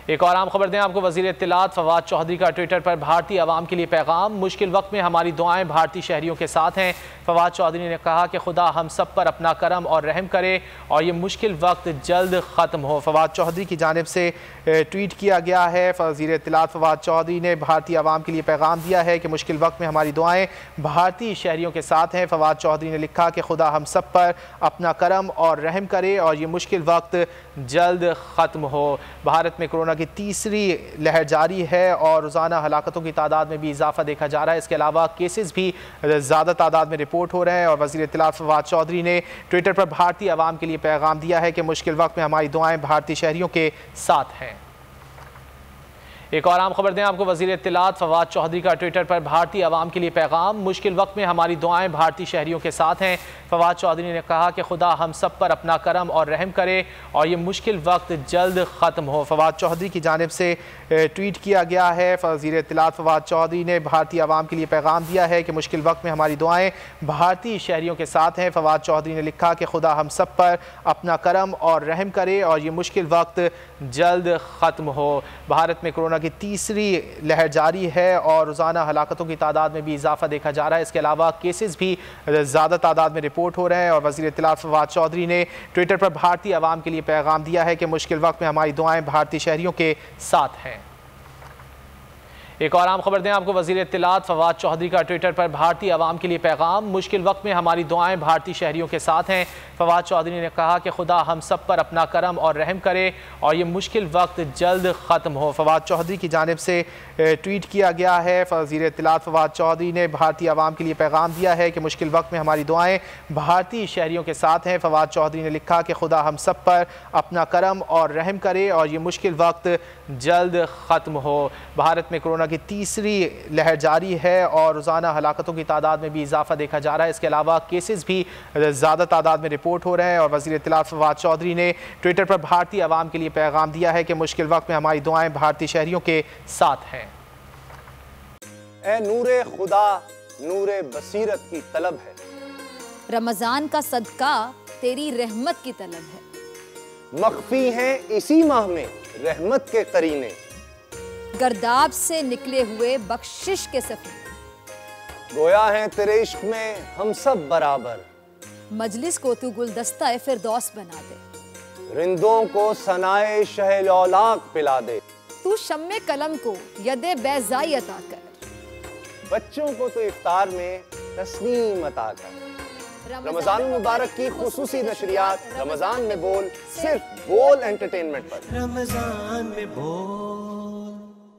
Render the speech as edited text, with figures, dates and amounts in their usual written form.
एक और आम खबर दें आपको। वज़ीर इत्तलात फवाद चौधरी का ट्विटर पर भारतीय अवाम के लिए पैगाम। मुश्किल वक्त में हमारी दुआएं भारतीय शहरियों के साथ हैं। फवाद चौधरी ने कहा कि खुदा हम सब पर अपना करम और रहम करे और ये मुश्किल वक्त जल्द ख़त्म हो। फवाद चौधरी की जानिब से ट्वीट किया गया है। वज़ीर इत्तलात फवाद चौधरी ने भारतीय अवाम के लिए पैगाम दिया है कि मुश्किल वक्त में हमारी दुआएं भारतीय शहरियों के साथ हैं। फवाद चौधरी ने लिखा कि खुदा हम सब पर अपना करम और रहम करे और ये मुश्किल वक्त जल्द ख़त्म हो। भारत में कोरोना की तीसरी लहर जारी है और रोज़ाना हलाकतों की तादाद में भी इजाफा देखा जा रहा है। इसके अलावा केसेस भी ज़्यादा तादाद में रिपोर्ट हो रहे हैं और वज़ीर इत्तलात फवाद चौधरी ने ट्विटर पर भारतीय अवाम के लिए पैगाम दिया है कि मुश्किल वक्त में हमारी दुआएं भारतीय शहरियों के साथ हैं। एक और आम खबर दें आपको। वज़ीर इत्तलात फवाद चौधरी का ट्विटर पर भारतीय अवाम के लिए पैगाम। मुश्किल वक्त में हमारी दुआएं भारतीय शहरियों के साथ हैं। फवाद चौधरी ने कहा कि खुदा हम सब पर अपना करम और रहम करे और ये मुश्किल वक्त जल्द ख़त्म हो। फवाद चौधरी की जानिब से ट्वीट किया गया है। वज़ीर इत्तलात फवाद चौधरी ने भारतीय अवाम के लिए पैगाम दिया है कि मुश्किल वक्त में हमारी दुआएं भारतीय शहरियों के साथ हैं। फवाद चौधरी ने लिखा कि खुदा हम सब पर अपना करम और रहम करे और ये मुश्किल वक्त जल्द ख़त्म हो। भारत में कोरोना की तीसरी लहर जारी है और रोज़ाना हलाकतों की तादाद में भी इजाफा देखा जा रहा है। इसके अलावा केसेस भी ज़्यादा तादाद में रिपोर्ट हो रहे हैं और वज़ीर इत्तलात फवाद चौधरी ने ट्विटर पर भारतीय अवाम के लिए पैगाम दिया है कि मुश्किल वक्त में हमारी दुआएं भारतीय शहरियों के साथ हैं। एक और आम खबर दें आपको। वज़ीर इत्तलात फवाद चौधरी का ट्विटर पर भारतीय अवाम के लिए पैगाम। मुश्किल वक्त में हमारी दुआएं भारतीय शहरियों के साथ हैं। फवाद चौधरी ने कहा कि खुदा हम सब पर अपना करम और रहम करे और ये मुश्किल वक्त जल्द ख़त्म हो। फवाद चौधरी की जानिब से ट्वीट किया गया है। वज़ीर इत्तलात फवाद चौधरी ने भारतीय अवाम के लिए पैगाम दिया है कि मुश्किल वक्त में हमारी दुआएं भारतीय शहरियों के साथ हैं। फवाद चौधरी ने लिखा कि खुदा हम सब पर अपना करम और रहम करे और ये मुश्किल वक्त जल्द ख़त्म हो। भारत में कोरोना की तीसरी लहर जारी है और रोज़ाना हलाकतों की तादाद में भी इजाफा देखा जा रहा है। इसके अलावा केसेस भी ज़्यादा तादाद में रिपोर्ट हो रहे हैं और वज़ीर इत्तलात फवाद चौधरी ने ट्विटर पर भारतीय अवाम के लिए पैगाम दिया है कि मुश्किल वक्त में हमारी दुआएं भारतीय शहरियों के साथ हैं। ए नूरे खुदा नूरे बसीरत की तलब है, रमजान का सदका तेरी रहमत की तलब है। मख्फी हैं इसी माह में रहमत के करीने, गर्दाब से निकले हुए बख्शिश के सफीने, गोया है तेरे इश्क में हम सब बराबर, मजलिस को तू गुलदस्ता फिरदौस बना दे, रिंदों को सनाए शहलौलाक पिला दे, तू शम्मे कलम को यदे बैज़ाई अता कर, बच्चों को तो इफ्तार में तस्नीम अता कर। रमजान मुबारक की खुसूसी नशरियात रमजान में बोल, सिर्फ बोल एंटरटेनमेंट पर। रमजान में बोल।